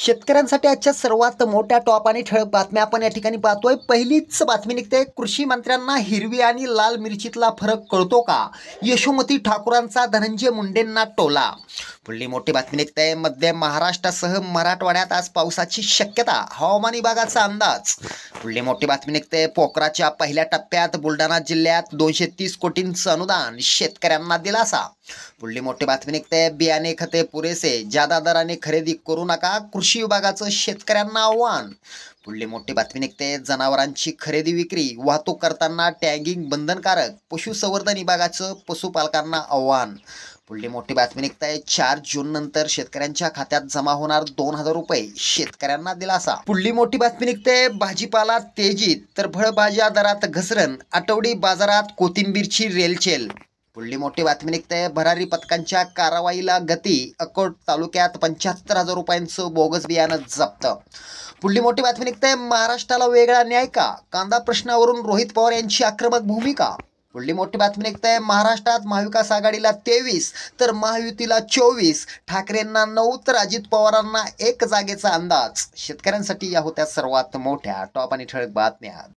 शेतकऱ्यांसाठी आजच्या सर्वात मोठ्या टॉप आणि ठळक बातम्या आपण या ठिकाणी पाहतोय। पहिलीच बातमी निघते, कृषी मंत्र्यांना हिरवी आणि लाल मिरचीतला फरक कळतो का? यशोमती ठाकूरांचा धनंजय मुंडेंना टोला। पुढली मोठी बातमी निघते, मध्य महाराष्ट्रासह मराठवाड्यात आज पावसाची शक्यता, हवामान विभागाचा अंदाज। पुढली मोठी बातमी निघते, पोखराच्या पहिल्या टप्प्यात बुलढाणा जिल्ह्यात 230 कोटींचं अनुदान, शेतकऱ्यांना दिलासा। पुढली मोठी बातमी निघते, बियाणे खते पुरेसे, जादा दराने खरेदी करू नका, कृषी विभागाचं शेतकऱ्यांना आव्हान। पुढली मोठी बातमी निघते, जनावरांची खरेदी विक्री वाहतूक करताना टॅगिंग बंधनकारक, पशुसंवर्धन विभागाचं पशुपालकांना आव्हान। पुढली मोठी बातमी निघते, 4 जून नंतर शेतकऱ्यांच्या खात्यात जमा होणार 2000 रुपये, शेतकऱ्यांना दिलासा। पुढली मोठी बातमी निघते, भाजीपाला तेजीत तर फळभाज्या दरात घसरण, आठवडी बाजारात कोथिंबीरची रेलचेल। पुढली मोठी बातमी निघते, भरारी पथकांच्या कारवाईला गती, अकोट तालुक्यात 75,000 रुपयांचं बोगस बियाणं जप्त। पुढली मोठी बातमी निघते, महाराष्ट्राला वेगळा न्याय का? कांदा प्रश्नावरून रोहित पवार यांची आक्रमक भूमिका। पुढली मोठी बातमी निघते, महाराष्ट्रात महाविकास आघाडीला 23 तर महायुतीला 24, ठाकरेंना 9 तर अजित पवारांना 1 जागेचा अंदाज। शेतकऱ्यांसाठी या होत्या सर्वात मोठ्या टॉप आणि ठळक बातम्या।